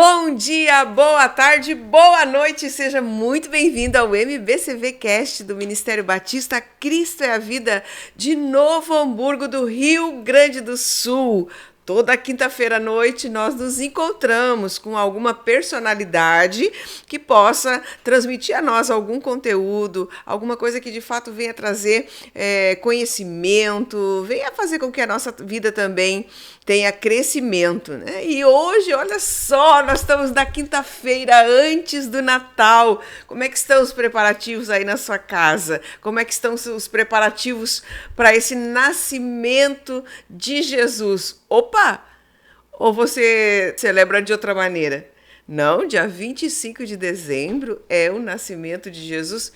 Bom dia, boa tarde, boa noite, seja muito bem-vindo ao MBCV Cast do Ministério Batista Cristo é a Vida de Novo Hamburgo, do Rio Grande do Sul. Toda quinta-feira à noite nós nos encontramos com alguma personalidade que possa transmitir a nós algum conteúdo, alguma coisa que de fato venha trazer conhecimento, venha fazer com que a nossa vida também tenha crescimento, né? E hoje, olha só, nós estamos na quinta-feira antes do Natal. Como é que estão os preparativos aí na sua casa? Como é que estão os preparativos para esse nascimento de Jesus? Opa! Ou você celebra de outra maneira? Não, dia 25 de dezembro é o nascimento de Jesus?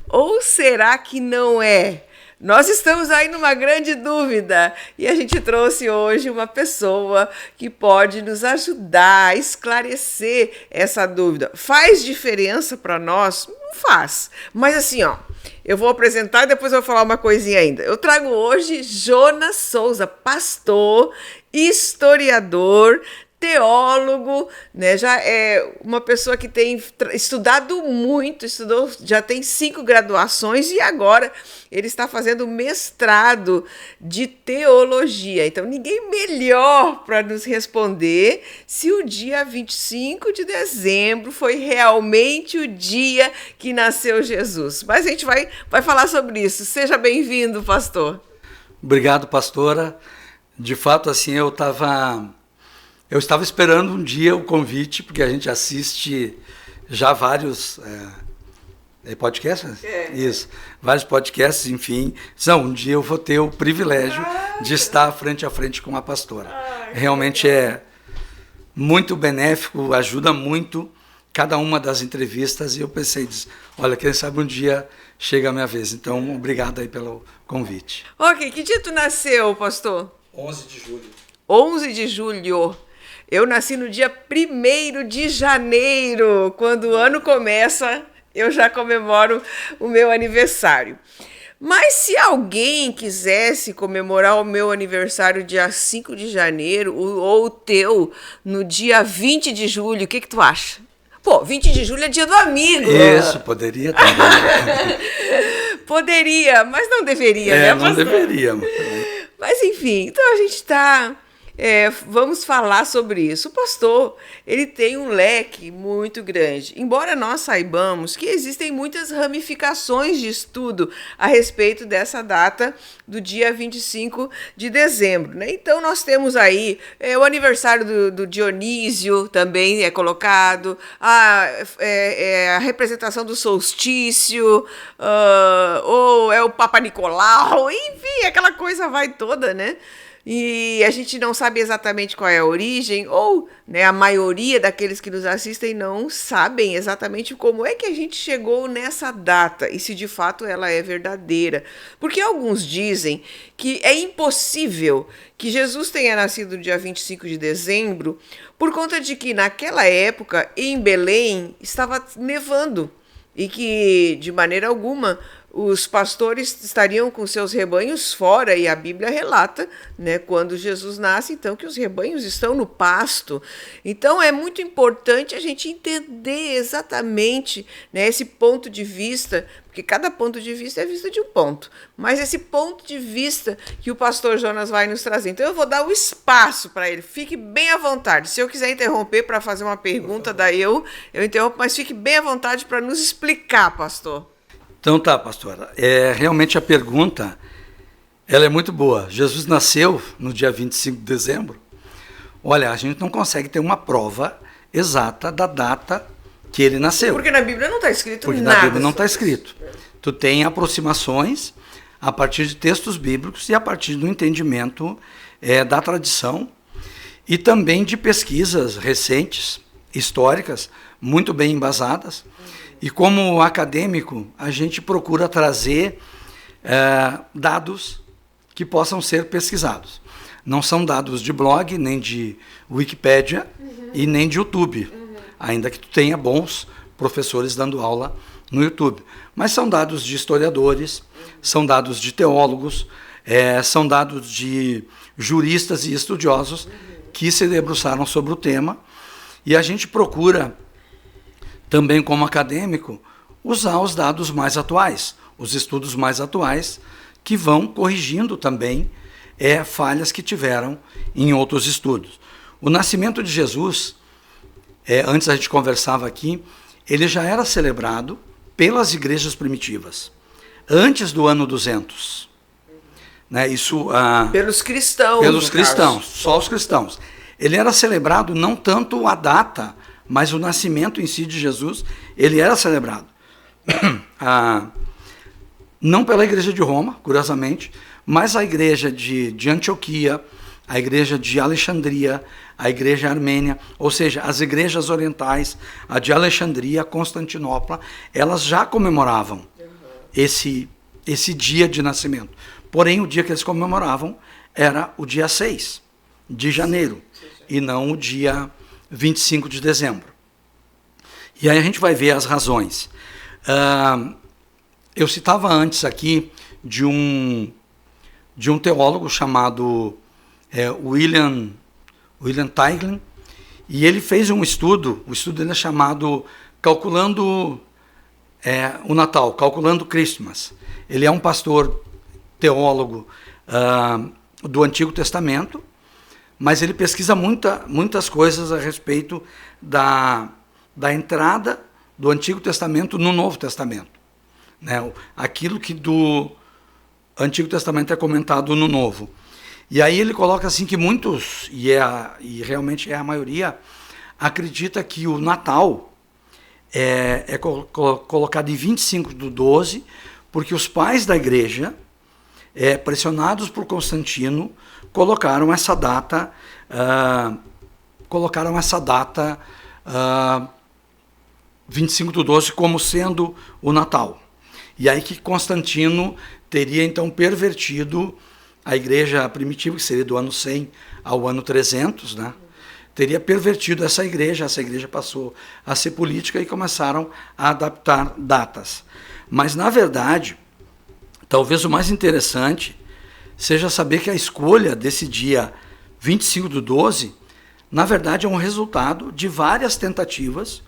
Ou será que não é? Nós estamos aí numa grande dúvida e a gente trouxe hoje uma pessoa que pode nos ajudar a esclarecer essa dúvida. Faz diferença para nós? Não faz. Mas assim, ó, eu vou apresentar e depois eu vou falar uma coisinha ainda. Eu trago hoje Jonas Souza, pastor, historiador, teólogo, né? Já é uma pessoa que tem estudado muito, já tem 5 graduações e agora ele está fazendo mestrado de teologia. Então, ninguém melhor para nos responder se o dia 25 de dezembro foi realmente o dia que nasceu Jesus. Mas a gente vai falar sobre isso. Seja bem-vindo, pastor. Obrigado, pastora. De fato, assim, eu estava esperando um dia o convite, porque a gente assiste já vários podcasts? Isso, vários podcasts, enfim. Um dia eu vou ter o privilégio de estar frente a frente com a pastora. Realmente é muito benéfico, ajuda muito cada uma das entrevistas, e eu pensei, olha, quem sabe um dia chega a minha vez. Então, obrigado aí pelo convite. Ok, que dia tu nasceu, pastor? 11 de julho. 11 de julho. Eu nasci no dia 1º de janeiro. Quando o ano começa, eu já comemoro o meu aniversário. Mas se alguém quisesse comemorar o meu aniversário dia 5 de janeiro ou o teu no dia 20 de julho, o que tu acha? Pô, 20 de julho é dia do amigo. Isso, poderia também. Poderia, mas não deveria, né, não deveria. Mas enfim, então a gente está... vamos falar sobre isso. O pastor, ele tem um leque muito grande. Embora nós saibamos que existem muitas ramificações de estudo a respeito dessa data do dia 25 de dezembro, né? Então, nós temos aí o aniversário do Dionísio, também é colocado, a representação do solstício, ou é o Papa Nicolau, enfim, aquela coisa vai toda, né? E a gente não sabe exatamente qual é a origem, ou, né, a maioria daqueles que nos assistem não sabem exatamente como é que a gente chegou nessa data e se de fato ela é verdadeira. Porque alguns dizem que é impossível que Jesus tenha nascido no dia 25 de dezembro por conta de que naquela época em Belém estava nevando e que de maneira alguma os pastores estariam com seus rebanhos fora, e a Bíblia relata, né, quando Jesus nasce, então, que os rebanhos estão no pasto. Então, é muito importante a gente entender exatamente, né, esse ponto de vista, porque cada ponto de vista é vista de um ponto, mas esse ponto de vista que o pastor Jonas vai nos trazer. Então, eu vou dar o espaço para ele, fique bem à vontade. Se eu quiser interromper para fazer uma pergunta, daí eu interrompo, mas fique bem à vontade para nos explicar, pastor. Então tá, pastora. Realmente a pergunta, ela é muito boa. Jesus nasceu no dia 25 de dezembro. Olha, a gente não consegue ter uma prova exata da data que ele nasceu. Porque na Bíblia não está escrito nada. Porque na Bíblia não está escrito. Tu tem aproximações a partir de textos bíblicos e a partir do entendimento da tradição e também de pesquisas recentes, históricas, muito bem embasadas. E como acadêmico, a gente procura trazer dados que possam ser pesquisados. Não são dados de blog, nem de Wikipédia e nem de YouTube, ainda que tu tenha bons professores dando aula no YouTube. Mas são dados de historiadores, são dados de teólogos, são dados de juristas e estudiosos que se debruçaram sobre o tema E a gente procura, também como acadêmico, usar os dados mais atuais, os estudos mais atuais, que vão corrigindo também falhas que tiveram em outros estudos. O nascimento de Jesus, antes a gente conversava aqui, ele já era celebrado pelas igrejas primitivas, antes do ano 200. Né? Isso, pelos cristãos. Pelos cristãos, só os cristãos. Ele era celebrado não tanto a data, mas o nascimento em si de Jesus, ele era celebrado. Não pela igreja de Roma, curiosamente, mas a igreja de Antioquia, a igreja de Alexandria, a igreja armênia, ou seja, as igrejas orientais, a de Alexandria, Constantinopla, elas já comemoravam esse dia de nascimento. Porém, o dia que eles comemoravam era o dia 6 de janeiro, e não o dia 25 de dezembro. E aí a gente vai ver as razões. Eu citava antes aqui de um teólogo chamado William Teiglin, e ele fez um estudo, o estudo dele é chamado Calculando o Natal, Calculando Christmas. Ele é um pastor teólogo do Antigo Testamento, mas ele pesquisa muitas coisas a respeito da entrada do Antigo Testamento no Novo Testamento. Né? Aquilo que do Antigo Testamento é comentado no Novo. E aí ele coloca assim que muitos, e realmente é a maioria, acredita que o Natal é colocado em 25/12, porque os pais da igreja, pressionados por Constantino, colocaram essa data 25/12 como sendo o Natal. E aí que Constantino teria então pervertido a igreja primitiva, que seria do ano 100 ao ano 300, né? Teria pervertido essa igreja passou a ser política e começaram a adaptar datas. Mas, na verdade, talvez o mais interessante seja saber que a escolha desse dia 25/12, na verdade, é um resultado de várias tentativas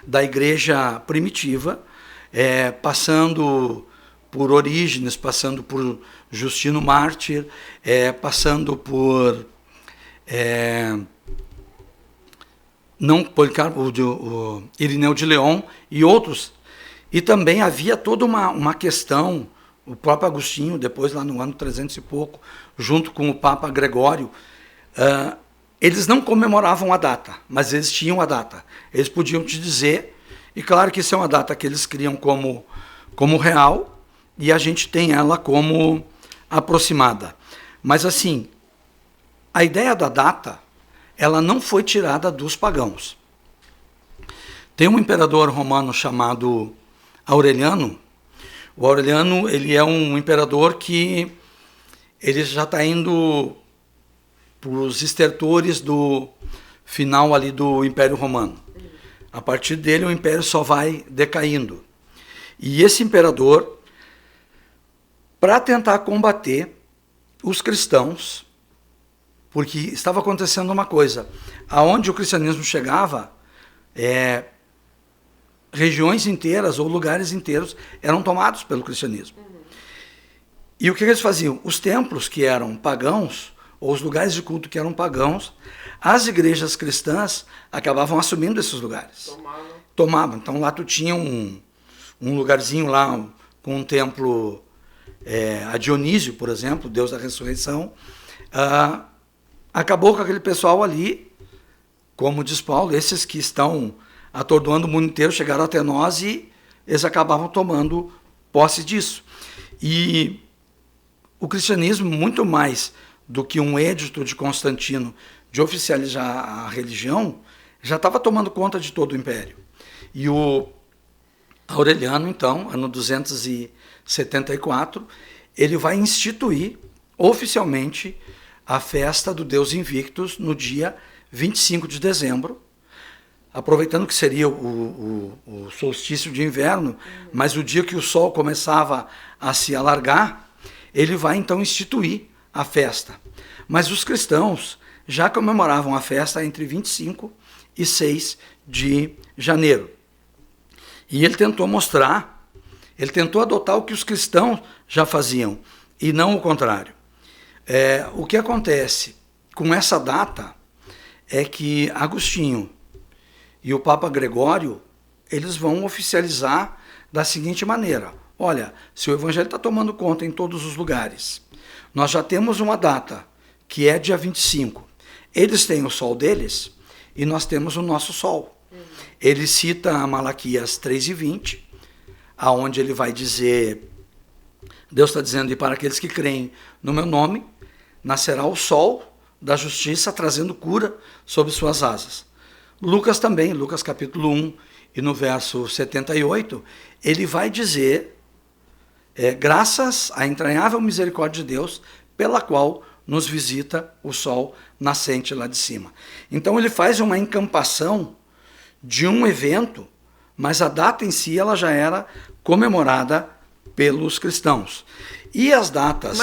da igreja primitiva, passando por Orígenes, passando por Justino Mártir, passando por Policarpo, o Irineu de León e outros. E também havia toda uma questão, o próprio Agostinho, depois lá no ano 300 e pouco, junto com o Papa Gregório, eles não comemoravam a data, mas eles tinham a data. Eles podiam te dizer, e claro que isso é uma data que eles criam como real, e a gente tem ela como aproximada. Mas assim, a ideia da data, ela não foi tirada dos pagãos. Tem um imperador romano chamado Aureliano. O Aureliano, ele é um imperador que ele já está indo para os estertores do final ali do Império Romano. A partir dele, o império só vai decaindo. E esse imperador, para tentar combater os cristãos, porque estava acontecendo uma coisa, aonde o cristianismo chegava, regiões inteiras ou lugares inteiros eram tomados pelo cristianismo. E o que eles faziam? Os templos que eram pagãos, ou os lugares de culto que eram pagãos, as igrejas cristãs acabavam assumindo esses lugares. Tomavam. Então lá tu tinha um lugarzinho lá com um templo a Dionísio, por exemplo, Deus da ressurreição. Acabou com aquele pessoal ali, como diz Paulo, esses que estão atordoando o mundo inteiro chegaram até nós e eles acabavam tomando posse disso. E o cristianismo, muito mais do que um edito de Constantino de oficializar a religião, já estava tomando conta de todo o império. E o Aureliano, então, ano 274, ele vai instituir oficialmente a festa do Deus Invictus no dia 25 de dezembro, aproveitando que seria o solstício de inverno, mas o dia que o sol começava a se alargar, ele vai então instituir a festa. Mas os cristãos já comemoravam a festa entre 25 e 6 de janeiro. E ele tentou mostrar, ele tentou adotar o que os cristãos já faziam, e não o contrário. O que acontece com essa data é que Agostinho e o Papa Gregório, eles vão oficializar da seguinte maneira: olha, se o Evangelho está tomando conta em todos os lugares, nós já temos uma data, que é dia 25. Eles têm o sol deles e nós temos o nosso sol. Ele cita Malaquias 3:20, aonde ele vai dizer, Deus está dizendo, e para aqueles que creem no meu nome, nascerá o sol da justiça, trazendo cura sobre suas asas. Lucas também, Lucas capítulo 1, e no verso 78, ele vai dizer, graças à entranhável misericórdia de Deus, pela qual nos visita o sol nascente lá de cima. Então ele faz uma encampação de um evento, mas a data em si ela já era comemorada pelos cristãos. E as datas...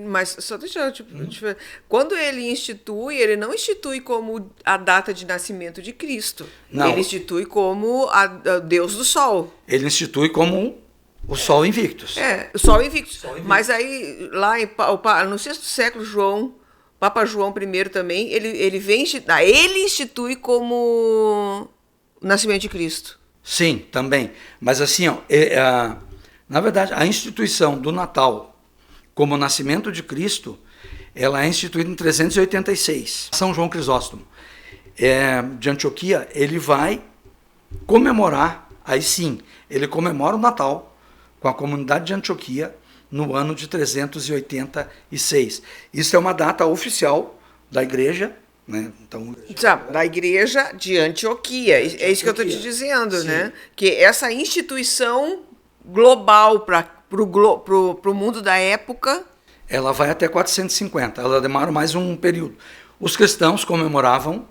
Mas só deixa eu quando ele institui, ele não institui como a data de nascimento de Cristo. Não. Ele institui como a Deus do Sol. Ele institui como o Sol Invictus. O Sol Invictus. Mas aí, lá no 6º século, Papa João I também, ele institui como o nascimento de Cristo. Sim, também. Mas assim, na verdade, a instituição do Natal como o nascimento de Cristo, ela é instituída em 386. São João Crisóstomo, de Antioquia, ele vai comemorar, aí sim, ele comemora o Natal com a comunidade de Antioquia no ano de 386. Isso é uma data oficial da igreja, né? Então, da igreja de Antioquia. É isso que eu estou te dizendo, né? Que essa instituição global para o mundo da época... Ela vai até 450, ela demora mais um período. Os cristãos comemoravam,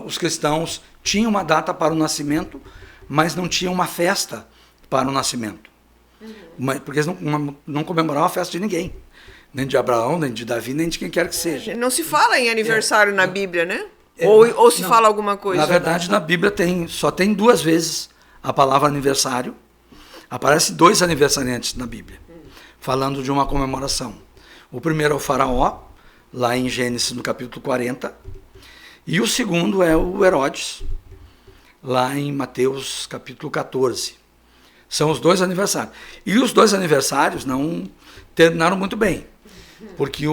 os cristãos tinham uma data para o nascimento, mas não tinham uma festa para o nascimento. Porque eles não comemoravam a festa de ninguém. Nem de Abraão, nem de Davi, nem de quem quer que seja. Não se fala em aniversário na Bíblia, né? Ou se fala alguma coisa? Na verdade, na Bíblia só tem 2 vezes a palavra aniversário. Aparece 2 aniversariantes na Bíblia, falando de uma comemoração. O primeiro é o faraó, lá em Gênesis, no capítulo 40. E o segundo é o Herodes, lá em Mateus, capítulo 14. São os 2 aniversários. E os 2 aniversários não terminaram muito bem. Porque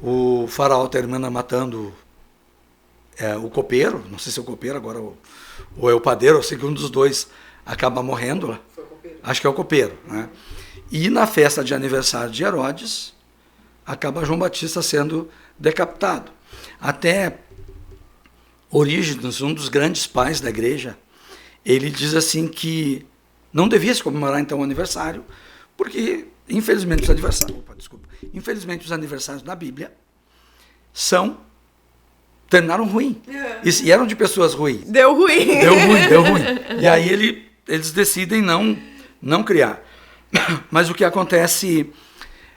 o faraó termina matando o copeiro, não sei se é o copeiro agora ou é o padeiro, eu sei que um dos 2 acaba morrendo lá. Acho que é o copeiro, né? E na festa de aniversário de Herodes, acaba João Batista sendo decapitado. Até Orígenes, um dos grandes pais da igreja, ele diz assim que não devia se comemorar então o aniversário, porque infelizmente os aniversários da Bíblia terminaram ruim. E eram de pessoas ruins. Deu ruim. E aí eles decidem não criar. Mas o que acontece,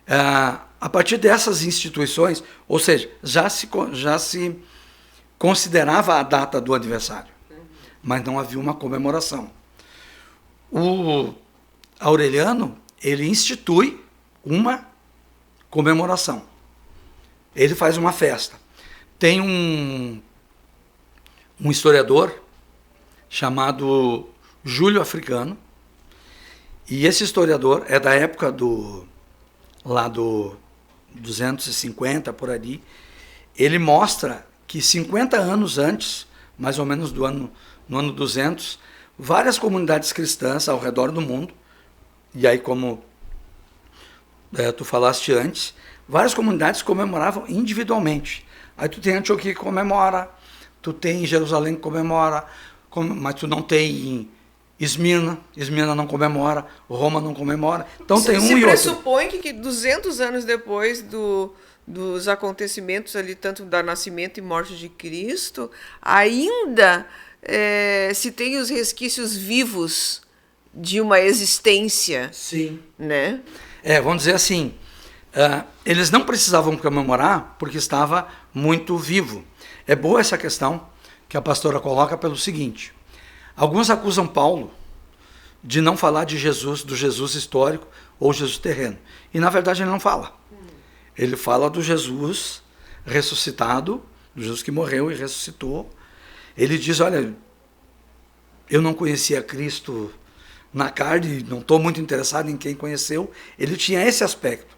a partir dessas instituições, ou seja, já se considerava a data do aniversário, mas não havia uma comemoração. O Aureliano, ele institui uma comemoração. Ele faz uma festa. Tem um historiador chamado Júlio Africano, e esse historiador é da época do 250, por ali. Ele mostra que 50 anos antes, mais ou menos no ano 200, várias comunidades cristãs ao redor do mundo, e aí como tu falaste antes, várias comunidades comemoravam individualmente. Aí tu tem Antioquia que comemora, tu tem Jerusalém que comemora, mas tu não tem Esmirna não comemora, Roma não comemora. Então tem um e outro. Se pressupõe que 200 anos depois dos acontecimentos ali, tanto da nascimento e morte de Cristo, ainda se tem os resquícios vivos de uma existência. Sim. Né? Vamos dizer assim, eles não precisavam comemorar porque estava muito vivo. É boa essa questão que a pastora coloca pelo seguinte: alguns acusam Paulo de não falar de Jesus, do Jesus histórico ou Jesus terreno. E na verdade ele não fala. Ele fala do Jesus ressuscitado, do Jesus que morreu e ressuscitou. Ele diz, olha, eu não conhecia Cristo na carne, não estou muito interessado em quem conheceu. Ele tinha esse aspecto.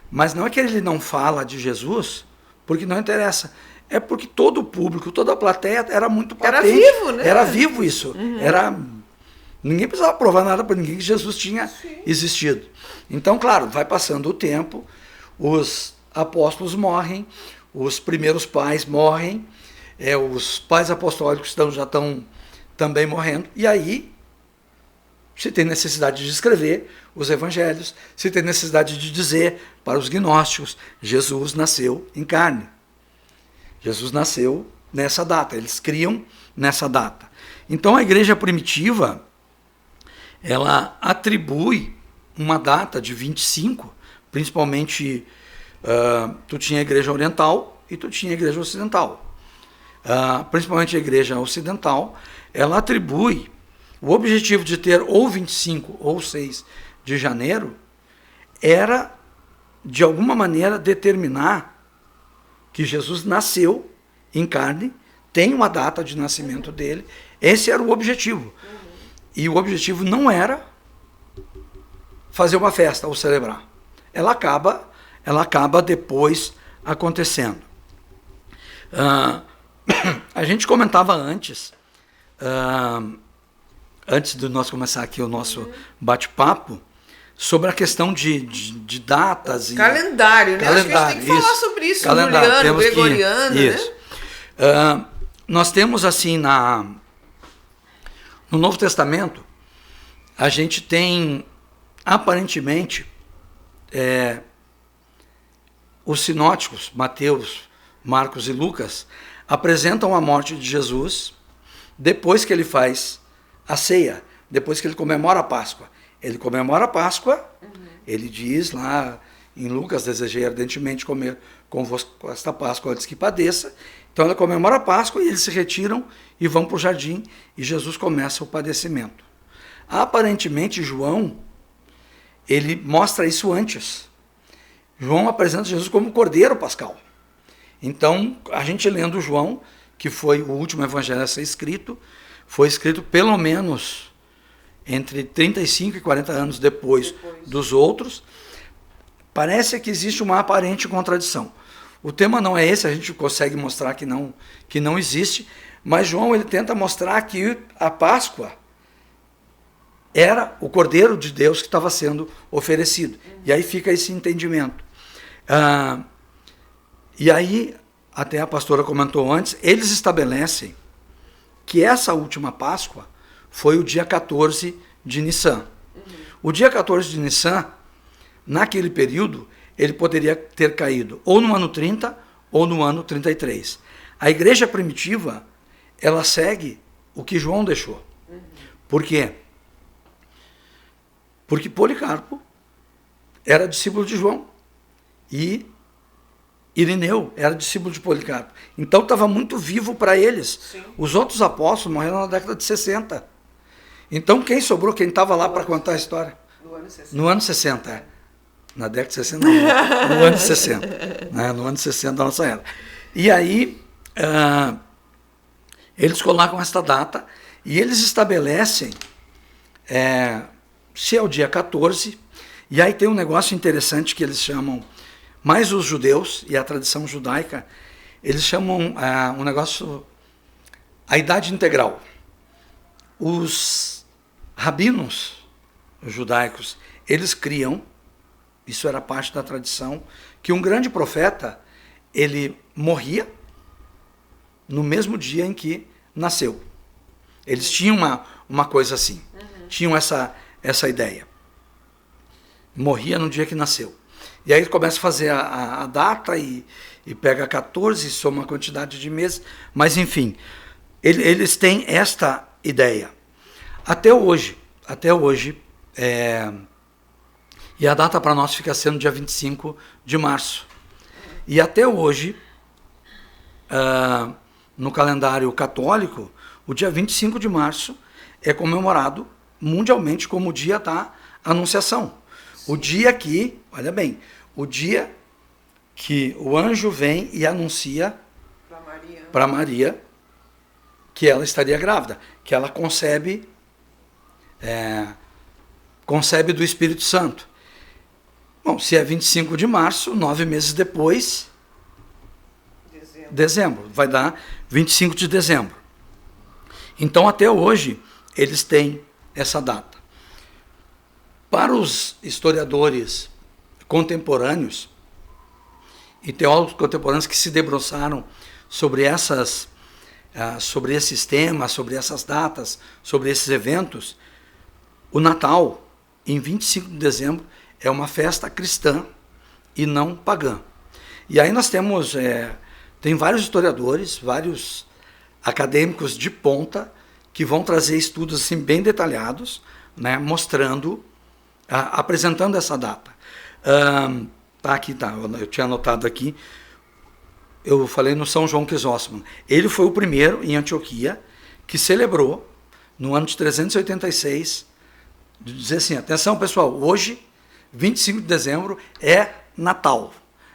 Mas não é que ele não fala de Jesus porque não interessa. É porque todo o público, toda a plateia era muito patente. Era vivo, né? Era vivo isso. Ninguém precisava provar nada para ninguém que Jesus tinha existido. Então, claro, vai passando o tempo, os apóstolos morrem, os primeiros pais morrem, os pais apostólicos já estão também morrendo, e aí se tem necessidade de escrever os evangelhos, se tem necessidade de dizer para os gnósticos, Jesus nasceu em carne. Jesus nasceu nessa data, eles criam nessa data. Então a igreja primitiva, ela atribui uma data de 25, principalmente tu tinha a igreja oriental e tu tinha a igreja ocidental. Principalmente a igreja ocidental, ela atribui o objetivo de ter ou 25 ou 6 de janeiro, era de alguma maneira determinar que Jesus nasceu em carne, tem uma data de nascimento dele, esse era o objetivo. E o objetivo não era fazer uma festa ou celebrar. Ela acaba depois acontecendo. A gente comentava antes de nós começar aqui o nosso bate-papo, sobre a questão de datas. Calendário, né? Acho que a gente tem que falar sobre isso, juliano, gregoriano, isso, né? Nós temos assim, no Novo Testamento, a gente tem, aparentemente, os sinóticos, Mateus, Marcos e Lucas, apresentam a morte de Jesus depois que ele faz a ceia, depois que ele comemora a Páscoa. Ele comemora a Páscoa, ele diz lá em Lucas, desejei ardentemente comer convosco esta Páscoa antes que padeça. Então ele comemora a Páscoa e eles se retiram e vão para o jardim e Jesus começa o padecimento. Aparentemente João, ele mostra isso antes. João apresenta Jesus como Cordeiro Pascal. Então, a gente lendo João, que foi o último evangelho a ser escrito, foi escrito pelo menos entre 35 e 40 anos depois dos outros, parece que existe uma aparente contradição. O tema não é esse, a gente consegue mostrar que não existe, mas João ele tenta mostrar que a Páscoa era o Cordeiro de Deus que estava sendo oferecido. E aí fica esse entendimento. E aí, até a pastora comentou antes, eles estabelecem que essa última Páscoa foi o dia 14 de Nissan. O dia 14 de Nissan, naquele período, ele poderia ter caído ou no ano 30 ou no ano 33. A igreja primitiva, ela segue o que João deixou. Por quê? Porque Policarpo era discípulo de João e Irineu era discípulo de Policarpo. Então estava muito vivo para eles. Sim. Os outros apóstolos morreram na década de 60. Então quem sobrou, quem estava lá para contar a história? No ano 60. No ano 60, é. Na década de 60, não. No ano 60. Né? No ano 60 da nossa era. E aí, eles colocam esta data e eles estabelecem se é o dia 14, e aí tem um negócio interessante que eles chamam, mais os judeus e a tradição judaica, eles chamam um negócio, a idade integral. Os rabinos judaicos, eles criam, isso era parte da tradição, que um grande profeta, ele morria no mesmo dia em que nasceu. Eles tinham uma coisa assim, tinham essa ideia. Morria no dia que nasceu. E aí ele começa a fazer a data e pega 14, soma a quantidade de meses, mas enfim, eles têm esta ideia. Até hoje, e a data para nós fica sendo dia 25 de março. E até hoje, no calendário católico, o dia 25 de março é comemorado mundialmente como o dia da Anunciação. O dia que, olha bem, o dia que o anjo vem e anuncia para Maria que ela estaria grávida, que ela concebe do Espírito Santo. Bom, se é 25 de março, 9 meses depois, dezembro, vai dar 25 de dezembro. Então, até hoje, eles têm essa data. Para os historiadores contemporâneos e teólogos contemporâneos que se debruçaram sobre esses temas, sobre essas datas, sobre esses eventos, o Natal, em 25 de dezembro, é uma festa cristã e não pagã. E aí nós temos, tem vários historiadores, vários acadêmicos de ponta, que vão trazer estudos assim, bem detalhados, né, mostrando, apresentando essa data. Aqui tá, eu tinha anotado aqui, eu falei no São João Crisóstomo. Ele foi o primeiro em Antioquia que celebrou, no ano de 386, de dizer assim, atenção pessoal, hoje, 25 de dezembro, é Natal.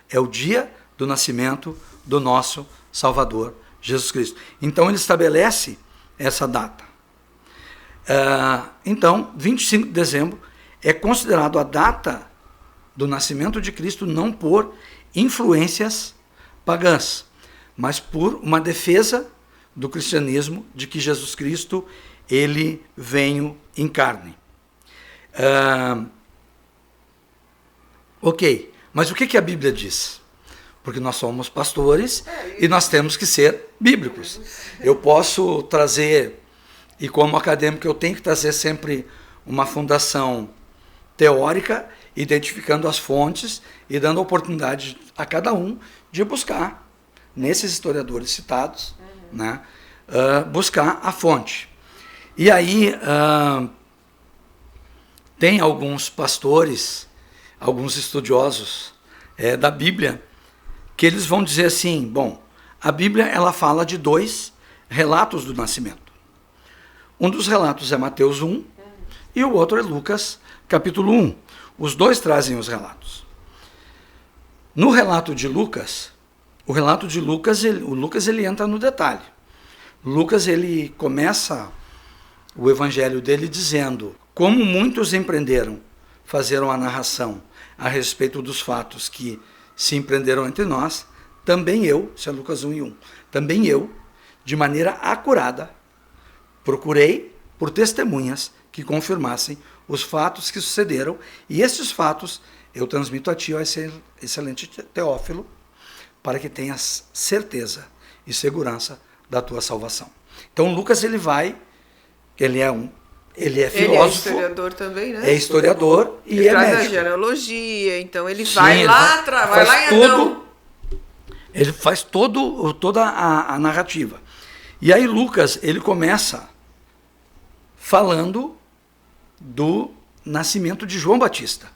É o dia do nascimento do nosso Salvador, Jesus Cristo. Então ele estabelece essa data. Então, 25 de dezembro é considerado a data do nascimento de Cristo não por influências pagãs, mas por uma defesa do cristianismo de que Jesus Cristo, ele veio em carne. Ok, mas o que a Bíblia diz? Porque nós somos pastores e nós temos que ser bíblicos. Eu posso trazer, e como acadêmico eu tenho que trazer sempre uma fundação teórica, identificando as fontes e dando oportunidade a cada um de buscar, nesses historiadores citados, né, buscar a fonte. E aí tem alguns pastores, alguns estudiosos da Bíblia, que eles vão dizer assim, bom, a Bíblia ela fala de 2 relatos do nascimento. Um dos relatos é Mateus 1 e o outro é Lucas, capítulo 1. Os 2 trazem os relatos. No relato de Lucas, o Lucas ele entra no detalhe. Lucas ele começa o evangelho dele dizendo, como muitos empreenderam, fazeram a narração a respeito dos fatos que se empreenderam entre nós, também eu, isso é Lucas 1 e 1, também eu, de maneira acurada, procurei por testemunhas que confirmassem os fatos que sucederam, e esses fatos eu transmito a ti, ó excelente Teófilo, para que tenhas certeza e segurança da tua salvação. Então Lucas ele é filósofo. Ele é historiador também, né? É historiador e ele é traz médico. a genealogia, então ele Sim, vai lá em Adão. Ele faz toda a narrativa. E aí Lucas, ele começa falando do nascimento de João Batista,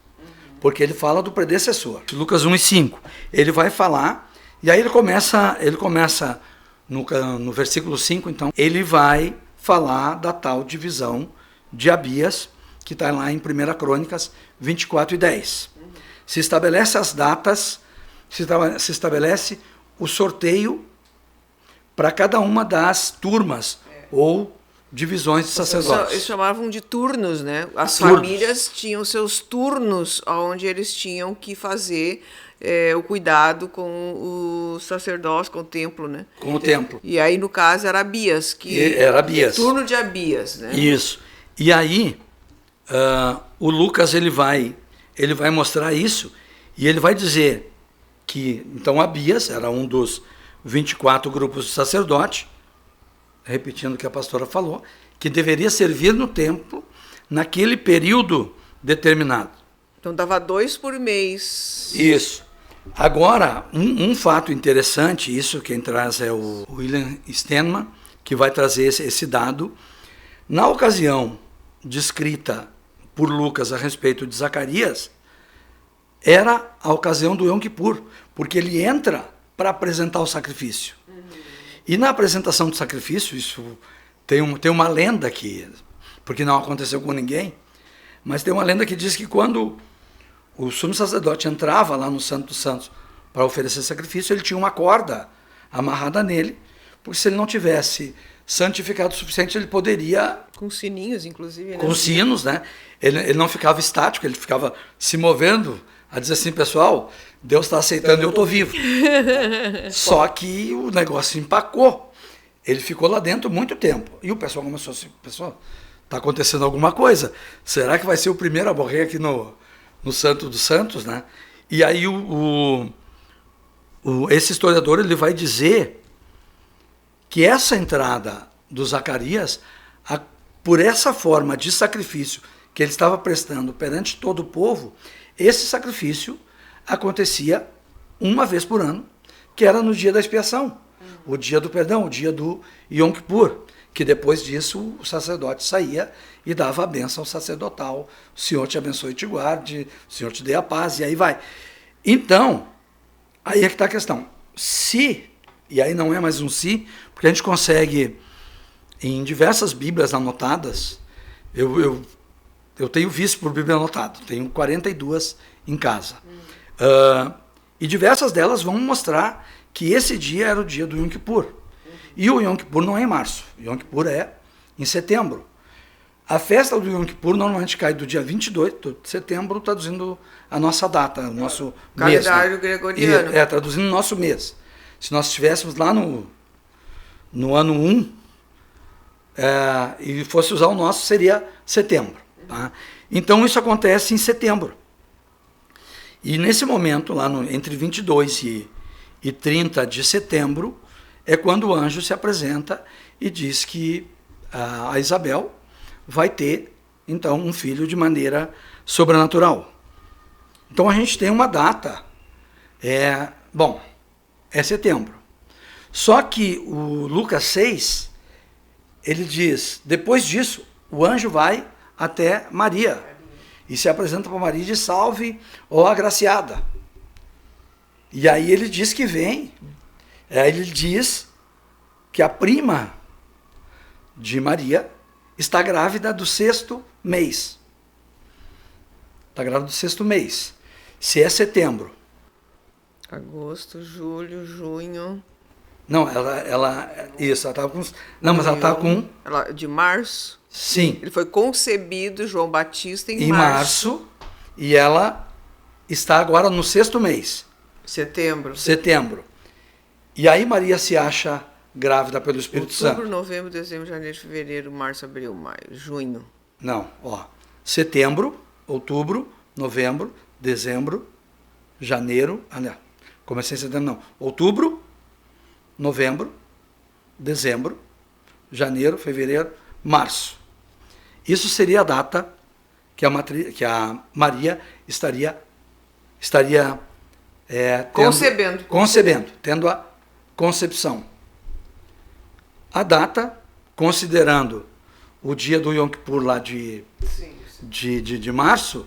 porque ele fala do predecessor. Lucas 1 e 5. Ele vai falar, e aí ele começa no versículo 5, então, ele vai falar da tal divisão de Abias, que está lá em 1 Crônicas 24 e 10. Se estabelece as datas, se estabelece o sorteio para cada uma das turmas ou divisões de sacerdotes. Eles chamavam de turnos, né? As turnos. Famílias tinham seus turnos, onde eles tinham que fazer o cuidado com o sacerdócio, com o templo, né? Com o templo. E aí, no caso, era Abias. Era Abias. Turno de Abias, né? Isso. E aí, o Lucas ele vai mostrar isso, e ele vai dizer que, então, Abias era um dos 24 grupos de sacerdote, repetindo o que a pastora falou, que deveria servir no templo naquele período determinado. Então dava 2 por mês. Isso. Agora, um fato interessante, isso quem traz é o William Stenman, que vai trazer esse dado. Na ocasião descrita por Lucas a respeito de Zacarias, era a ocasião do Yom Kippur, porque ele entra para apresentar o sacrifício. E na apresentação do sacrifício, isso tem uma lenda aqui, porque não aconteceu com ninguém, mas tem uma lenda que diz que quando o sumo sacerdote entrava lá no Santo dos Santos para oferecer sacrifício, ele tinha uma corda amarrada nele, porque se ele não tivesse santificado o suficiente, ele poderia... Com sininhos, inclusive. Né? Com sinos, né? Ele não ficava estático, ele ficava se movendo, a dizer assim, pessoal, Deus está aceitando e eu estou vivo. Só que o negócio empacou. Ele ficou lá dentro muito tempo. E o pessoal começou assim, pessoal, está acontecendo alguma coisa. Será que vai ser o primeiro a morrer aqui no Santo dos Santos, né? E aí esse historiador ele vai dizer que essa entrada do Zacarias, por essa forma de sacrifício que ele estava prestando perante todo o povo, esse sacrifício acontecia uma vez por ano, que era no dia da expiação, o dia do perdão, o dia do Yom Kippur, que depois disso o sacerdote saía e dava a bênção sacerdotal, o Senhor te abençoe e te guarde, o Senhor te dê a paz, e aí vai. Então, aí é que está a questão. Se, e aí não é mais um se, porque a gente consegue, em diversas Bíblias anotadas, eu tenho visto por Bíblia anotada, tenho 42 em casa. E diversas delas vão mostrar que esse dia era o dia do Yom Kippur. E o Yom Kippur não é em março, o Yom Kippur é em setembro. A festa do Yom Kippur normalmente cai do dia 22 de setembro, traduzindo a nossa data, o nosso mês. Calendário né? gregoriano. Traduzindo o nosso mês. Se nós estivéssemos lá no ano 1, e fosse usar o nosso, seria setembro. Tá? Então isso acontece em setembro. E nesse momento, lá entre 22 e 30 de setembro, é quando o anjo se apresenta e diz que a Isabel vai ter, então, um filho de maneira sobrenatural. Então a gente tem uma data, é setembro. Só que o Lucas 6, ele diz, depois disso, o anjo vai até Maria e se apresenta para Maria e diz, salve, ó agraciada. E aí ele diz que vem, ele diz que a prima de Maria está grávida do 6º mês. Está grávida do 6º mês. Se é setembro. Agosto, julho, junho. Não, ela estava com... Não, mas ela estava com... De março? Sim. Ele foi concebido, João Batista, em março. E ela está agora no 6º mês. Setembro. E aí Maria se acha grávida pelo Espírito Santo. Outubro, novembro, dezembro, janeiro, fevereiro, março, abril, maio, junho. Não, setembro, outubro, novembro, dezembro, janeiro, comecei em setembro não, outubro, novembro, dezembro, janeiro, fevereiro, março. Isso seria a data que a Maria estaria concebendo, tendo a concepção. A data, considerando o dia do Yom Kippur lá de março,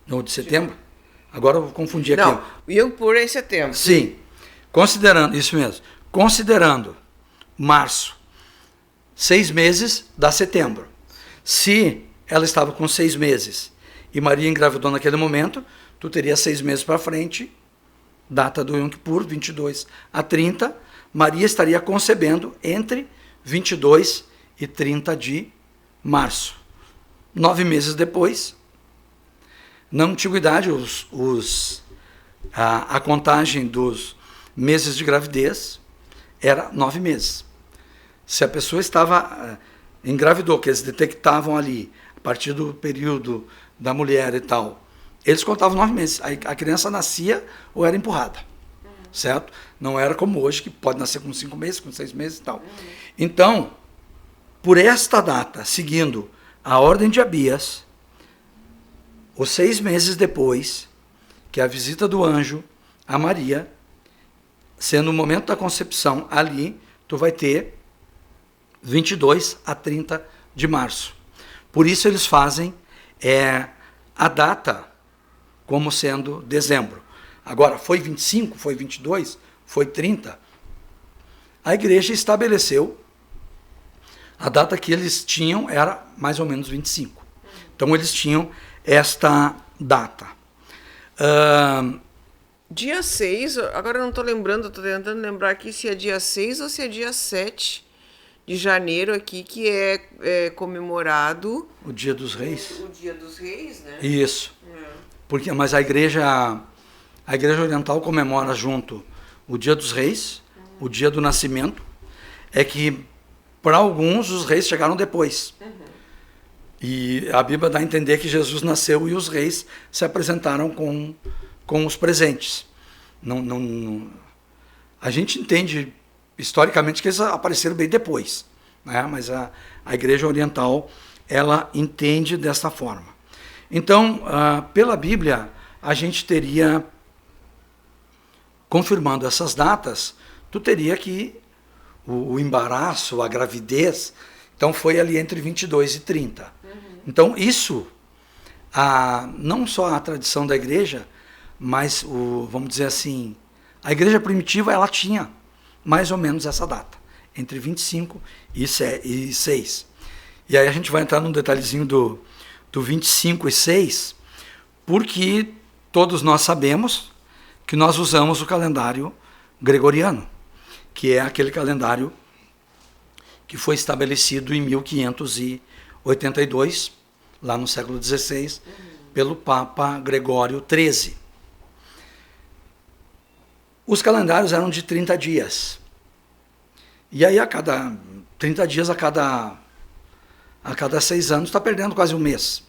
não, de setembro, agora eu vou confundir aqui. Não, o Yom Kippur é em setembro. Sim, considerando, isso mesmo, considerando março, 6 meses dá setembro. Se ela estava com 6 meses e Maria engravidou naquele momento, tu teria 6 meses para frente, data do Yom Kippur, 22 a 30, Maria estaria concebendo entre 22 e 30 de março. 9 meses depois, na antiguidade, a contagem dos meses de gravidez era 9 meses. Se a pessoa engravidou, que eles detectavam ali, a partir do período da mulher e tal, eles contavam 9 meses. Aí a criança nascia ou era empurrada. Certo? Não era como hoje, que pode nascer com 5 meses, com 6 meses e tal. Então, por esta data, seguindo a ordem de Abias, os 6 meses depois, que a visita do anjo a Maria, sendo o momento da concepção ali, tu vai ter 22 a 30 de março. Por isso eles fazem a data como sendo dezembro. Agora, foi 25, foi 22, foi 30. a igreja estabeleceu a data que eles tinham era mais ou menos 25. Então eles tinham esta data. Dia 6, agora eu não estou lembrando, estou tentando lembrar aqui se é dia 6 ou se é dia 7 de janeiro aqui, que é comemorado... O Dia dos Reis. O Dia dos Reis, né? Isso. Porque, mas a igreja oriental comemora junto o Dia dos Reis, o Dia do Nascimento, é que para alguns os reis chegaram depois. E a Bíblia dá a entender que Jesus nasceu e os reis se apresentaram com os presentes. A gente entende historicamente que eles apareceram bem depois, né? Mas a igreja oriental, ela entende dessa forma. Então, pela Bíblia, a gente teria, confirmando essas datas, tu teria que o embaraço, a gravidez, então foi ali entre 22 e 30. Então isso, não só a tradição da igreja, mas, vamos dizer assim, a igreja primitiva, ela tinha mais ou menos essa data, entre 25 e 6. E aí a gente vai entrar num detalhezinho do 25 e 6, porque todos nós sabemos que nós usamos o calendário gregoriano, que é aquele calendário que foi estabelecido em 1582, lá no século XVI, pelo Papa Gregório XIII. Os calendários eram de 30 dias. E aí, a cada 30 dias, a cada 6 anos, está perdendo quase um mês.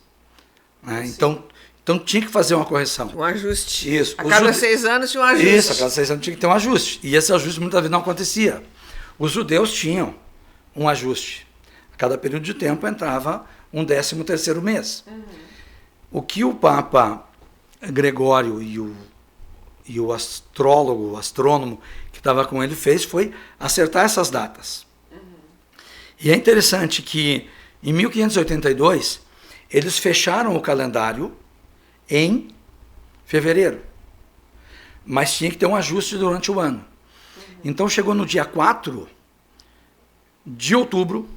Né? Então tinha que fazer uma correção. Um ajuste. Isso. A cada 6 anos tinha um ajuste. Isso, a cada 6 anos tinha que ter um ajuste. E esse ajuste muitas vezes não acontecia. Os judeus tinham um ajuste. A cada período de tempo entrava um 13º mês. O que o Papa Gregório e o astrólogo, o astrônomo que estava com ele fez foi acertar essas datas. E é interessante que em 1582 eles fecharam o calendário em fevereiro, mas tinha que ter um ajuste durante o ano. Então chegou no dia 4 de outubro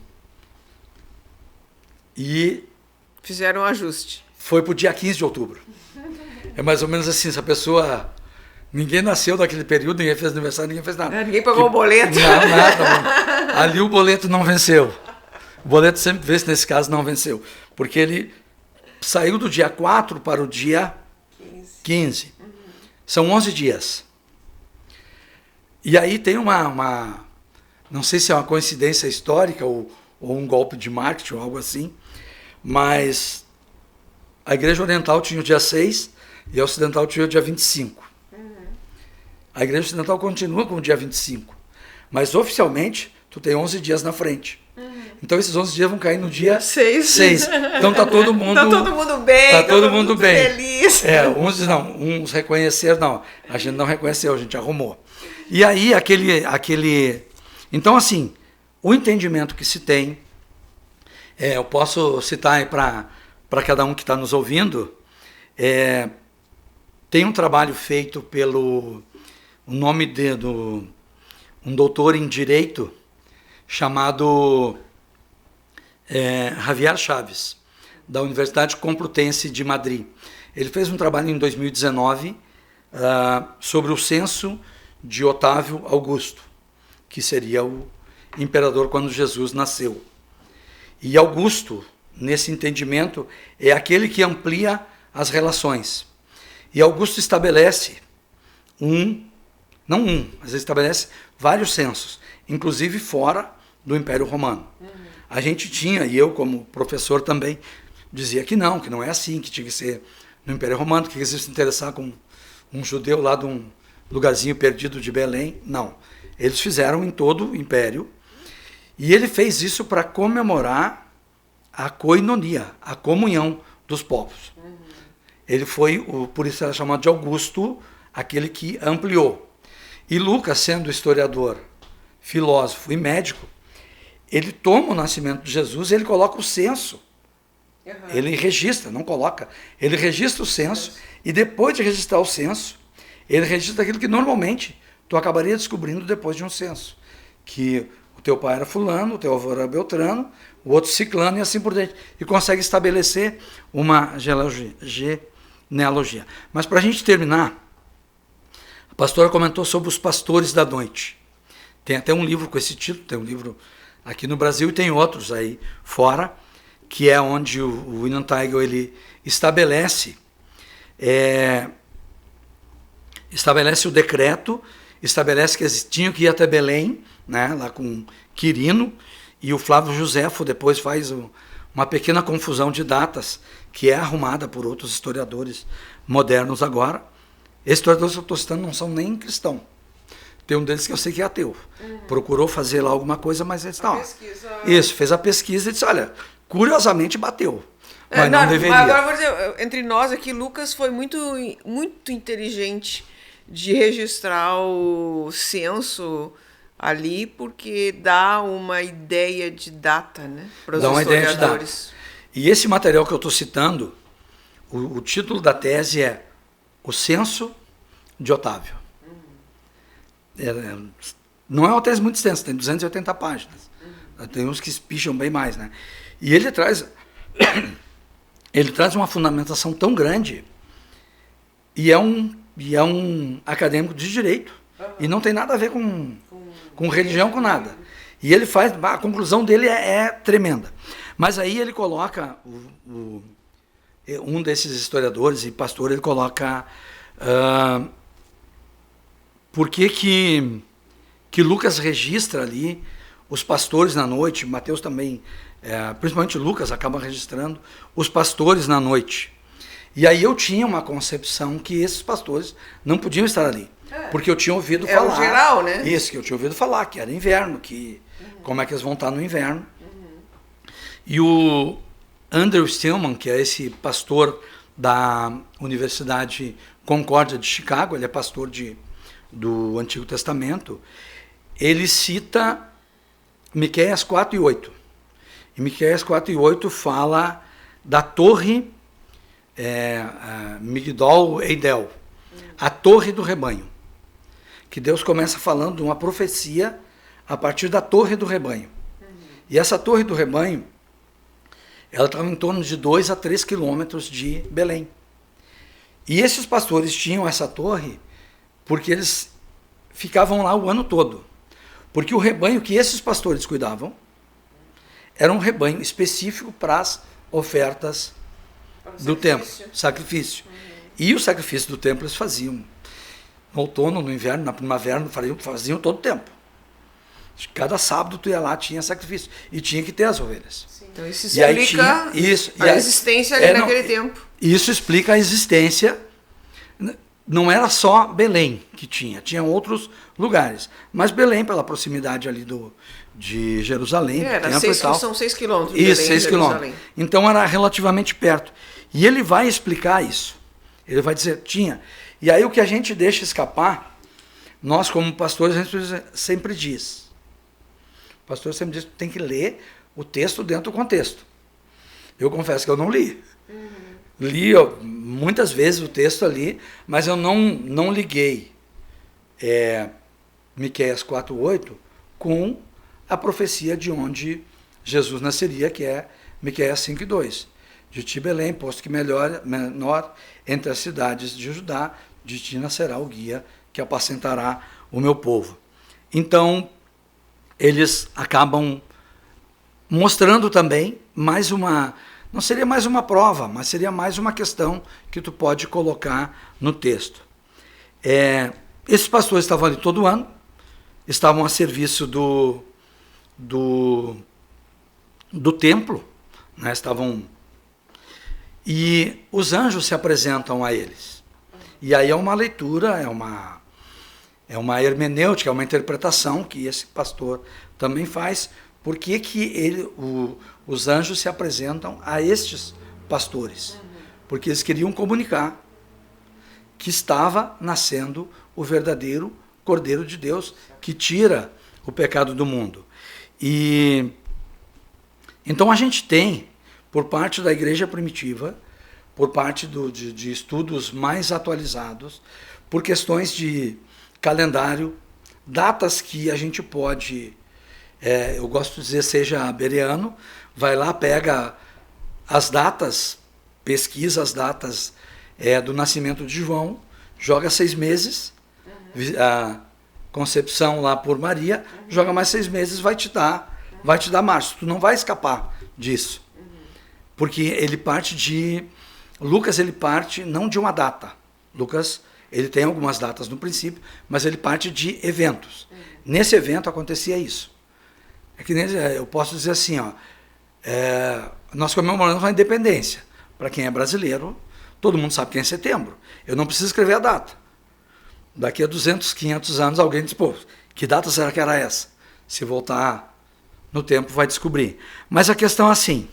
e fizeram um ajuste. Foi para o dia 15 de outubro. É mais ou menos assim, essa pessoa... Ninguém nasceu naquele período, ninguém fez aniversário, ninguém fez nada. Ninguém pagou o boleto. Não, nada. Ali o boleto não venceu. O boleto sempre vence, nesse caso não venceu. Porque ele saiu do dia 4 para o dia 15. São 11 dias. E aí tem uma não sei se é uma coincidência histórica ou um golpe de marketing ou algo assim, mas a Igreja Oriental tinha o dia 6 e a Ocidental tinha o dia 25. A Igreja Ocidental continua com o dia 25, mas oficialmente tu tem 11 dias na frente. Então esses 11 dias vão cair no dia 6. Então tá todo mundo... Tá todo mundo bem. Tá todo mundo bem. Feliz. Uns reconheceram, não. A gente não reconheceu, a gente arrumou. E aí aquele... Então assim, o entendimento que se tem, eu posso citar aí para cada um que está nos ouvindo, tem um trabalho feito pelo... O nome um doutor em Direito chamado Javier Chaves, da Universidade Complutense de Madrid. Ele fez um trabalho em 2019 sobre o censo de Otávio Augusto, que seria o imperador quando Jesus nasceu. E Augusto, nesse entendimento, é aquele que amplia as relações. E Augusto estabelece mas ele estabelece vários censos, inclusive fora do Império Romano. A gente tinha, e eu como professor também, dizia que não é assim, que tinha que ser no Império Romano, que se interessar com um judeu lá de um lugarzinho perdido de Belém. Não. Eles fizeram em todo o Império, e ele fez isso para comemorar a koinonia, a comunhão dos povos. Ele foi, por isso era chamado de Augusto, aquele que ampliou. E Lucas, sendo historiador, filósofo e médico, ele toma o nascimento de Jesus e ele coloca o censo. Ele registra, não coloca. Ele registra o censo e depois de registrar o censo, ele registra aquilo que normalmente tu acabaria descobrindo depois de um censo, que o teu pai era fulano, o teu avô era Beltrano, o outro ciclano e assim por diante. E consegue estabelecer uma genealogia. Mas para a gente terminar, a pastora comentou sobre os pastores da noite. Tem até um livro com esse título, tem um livro aqui no Brasil e tem outros aí fora, que é onde o William Teigel ele estabelece o decreto, estabelece que eles tinham que ir até Belém, né, lá com Quirino, e o Flávio Josefo depois faz uma pequena confusão de datas, que é arrumada por outros historiadores modernos agora. Esses historiadores que eu estou citando não são nem cristãos. Tem um deles que eu sei que é ateu. Procurou fazer lá alguma coisa, mas eles não. Isso, fez a pesquisa e disse, olha, curiosamente bateu. Mas não deveria. Agora vou dizer, entre nós aqui, Lucas foi muito, muito inteligente de registrar o censo ali, porque dá uma ideia de data, né, para os historiadores. E esse material que eu estou citando, o título da tese é O Censo de Otávio. Não é uma tese muito extensa, tem 280 páginas. Tem uns que espicham bem mais, né? E ele traz uma fundamentação tão grande e é um acadêmico de direito e não tem nada a ver com religião, com nada. E ele faz, a conclusão dele é tremenda. Mas aí ele coloca, um desses historiadores e pastor, ele coloca por que Lucas registra ali os pastores na noite, Mateus também, principalmente Lucas, acaba registrando os pastores na noite. E aí eu tinha uma concepção que esses pastores não podiam estar ali. Porque eu tinha ouvido falar. É o geral, né? Isso, que eu tinha ouvido falar, que era inverno, que como é que eles vão estar no inverno. E o Andrew Stillman, que é esse pastor da Universidade Concórdia de Chicago, ele é pastor do Antigo Testamento, ele cita Miqueias 4:8. E Miqueias 4:8 fala da torre Migdol Eidel, a torre do rebanho. Que Deus começa falando de uma profecia a partir da torre do rebanho. E essa torre do rebanho, ela estava em torno de 2 a 3 quilômetros de Belém. E esses pastores tinham essa torre porque eles ficavam lá o ano todo. Porque o rebanho que esses pastores cuidavam era um rebanho específico para as ofertas do templo, sacrifício. E o sacrifício do templo eles faziam no outono, no inverno, na primavera, faziam todo o tempo. Cada sábado tu ia lá, tinha sacrifício. E tinha que ter as ovelhas. Sim. Então isso explica a existência ali naquele tempo. Isso explica a existência. Não era só Belém que tinha outros lugares. Mas Belém, pela proximidade ali de Jerusalém. São 6 quilômetros. Isso, 6 quilômetros. Então era relativamente perto. E ele vai explicar isso. Ele vai dizer, tinha. E aí o que a gente deixa escapar, nós como pastores, a gente sempre diz. O pastor sempre diz que tem que ler o texto dentro do contexto. Eu confesso que eu não li. Li muitas vezes o texto ali, mas eu não liguei Miqueias 4:8 com a profecia de onde Jesus nasceria, que é Miqueias 5:2. De ti, Belém, posto que menor entre as cidades de Judá, de ti nascerá o guia que apacentará o meu povo. Então, eles acabam mostrando também não seria mais uma prova, mas seria mais uma questão que tu pode colocar no texto. Esses pastores estavam ali todo ano, estavam a serviço do templo, né? E os anjos se apresentam a eles. E aí é uma leitura, é uma hermenêutica, é uma interpretação que esse pastor também faz. Por que os anjos se apresentam a estes pastores? Porque eles queriam comunicar que estava nascendo o verdadeiro Cordeiro de Deus que tira o pecado do mundo. E então a gente tem, por parte da igreja primitiva, por parte de estudos mais atualizados, por questões de calendário, datas que a gente pode, eu gosto de dizer, seja bereano, vai lá, pega as datas, pesquisa as datas do nascimento de João, joga 6 meses, a concepção lá por Maria, joga mais 6 meses, vai te dar março. Tu não vai escapar disso. Porque ele parte de... Lucas, ele parte não de uma data. Lucas, ele tem algumas datas no princípio, mas ele parte de eventos. Nesse evento acontecia isso. É que nem, eu posso dizer assim, ó, nós comemoramos a independência. Para quem é brasileiro, todo mundo sabe que é em setembro. Eu não preciso escrever a data. Daqui a 200, 500 anos, alguém diz, pô, que data será que era essa? Se voltar no tempo, vai descobrir. Mas a questão é assim,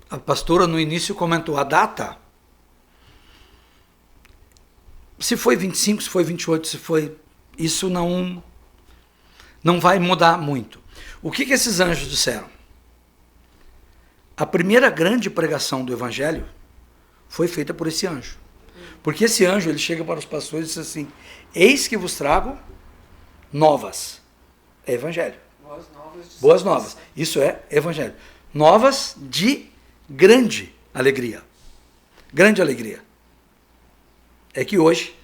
a pastora no início comentou a data, se foi 25, se foi 28, se foi... Isso não vai mudar muito. O que esses anjos disseram? A primeira grande pregação do Evangelho foi feita por esse anjo. Porque esse anjo, ele chega para os pastores e diz assim, eis que vos trago novas. É Evangelho. Boas novas. Isso é Evangelho. Novas de grande alegria. Grande alegria. É que hoje,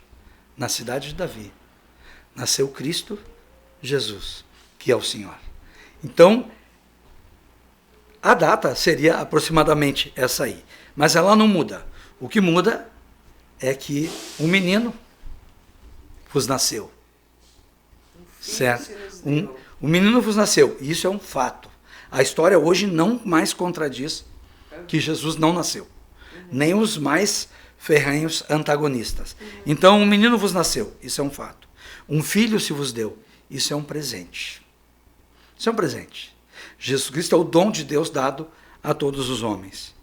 na cidade de Davi, nasceu Cristo Jesus, que é o Senhor. Então, a data seria aproximadamente essa aí. Mas ela não muda. O que muda é que um menino vos nasceu. Certo? Um menino vos nasceu. Isso é um fato. A história hoje não mais contradiz que Jesus não nasceu. Nem os mais ferrenhos antagonistas. Então, um menino vos nasceu. Isso é um fato. Um filho se vos deu. Isso é um presente. Isso é um presente. Jesus Cristo é o dom de Deus dado a todos os homens.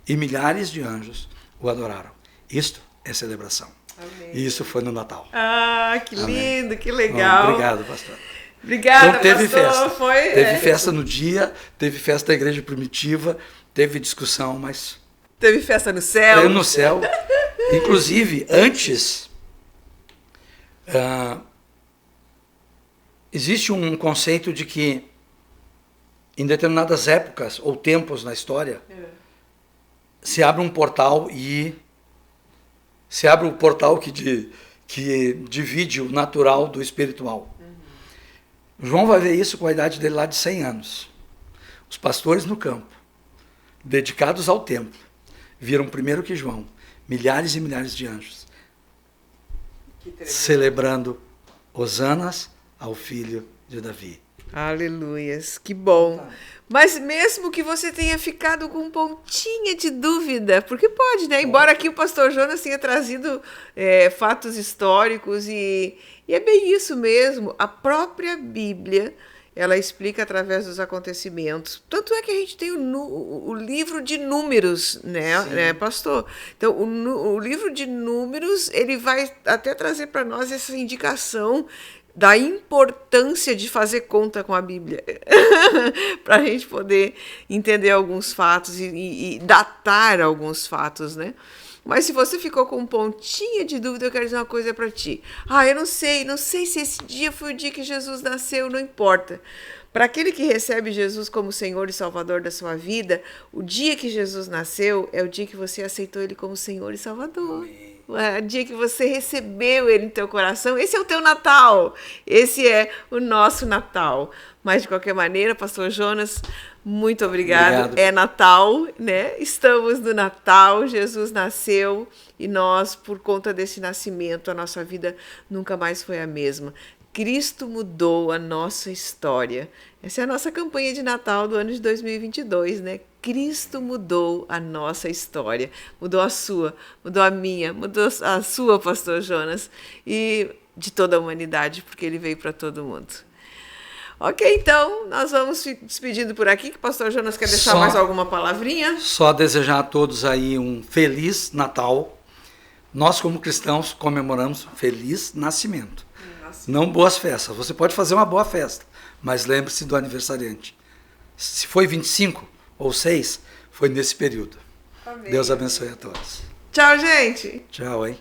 E milhares de anjos o adoraram. Isto é celebração. Amém. E isso foi no Natal. Ah, que lindo, Amém. que legal. Bom, obrigado, pastor. Obrigada, então, teve pastor. Festa. Teve festa no dia, teve festa da igreja primitiva, teve discussão, mas... Teve festa no céu. Teve no céu. Inclusive, antes... existe um conceito de que em determinadas épocas ou tempos na história se abre um portal e se abre o portal que divide o natural do espiritual. João vai ver isso com a idade dele lá de 100 anos. Os pastores no campo, dedicados ao templo, viram primeiro que João, milhares e milhares de anjos, celebrando hosanas ao filho de Davi. Aleluias, que bom. Mas mesmo que você tenha ficado com pontinha de dúvida, porque pode, né? Embora aqui o pastor Jonas tenha trazido fatos históricos e é bem isso mesmo. A própria Bíblia, ela explica através dos acontecimentos. Tanto é que a gente tem o livro de Números, né, pastor? Então, o livro de Números, ele vai até trazer para nós essa indicação da importância de fazer conta com a Bíblia, para a gente poder entender alguns fatos e datar alguns fatos, né? Mas se você ficou com um pontinho de dúvida, eu quero dizer uma coisa para ti. Eu não sei se esse dia foi o dia que Jesus nasceu, não importa. Para aquele que recebe Jesus como Senhor e Salvador da sua vida, o dia que Jesus nasceu é o dia que você aceitou Ele como Senhor e Salvador. Amém. O dia que você recebeu Ele no teu coração, esse é o teu Natal, esse é o nosso Natal. Mas, de qualquer maneira, pastor Jonas, muito obrigado. É Natal, né? Estamos no Natal, Jesus nasceu e nós, por conta desse nascimento, a nossa vida nunca mais foi a mesma. Cristo mudou a nossa história. Essa é a nossa campanha de Natal do ano de 2022, né? Cristo mudou a nossa história. Mudou a sua, mudou a minha, mudou a sua, pastor Jonas, e de toda a humanidade, porque ele veio para todo mundo. Ok, então, nós vamos despedindo por aqui, que o pastor Jonas quer deixar mais alguma palavrinha? Só desejar a todos aí um Feliz Natal. Nós, como cristãos, comemoramos Feliz Nascimento. Não boas festas. Você pode fazer uma boa festa, mas lembre-se do aniversariante. Se foi 25 ou 6, foi nesse período. Amém. Deus abençoe a todos. Tchau, gente. Tchau, hein?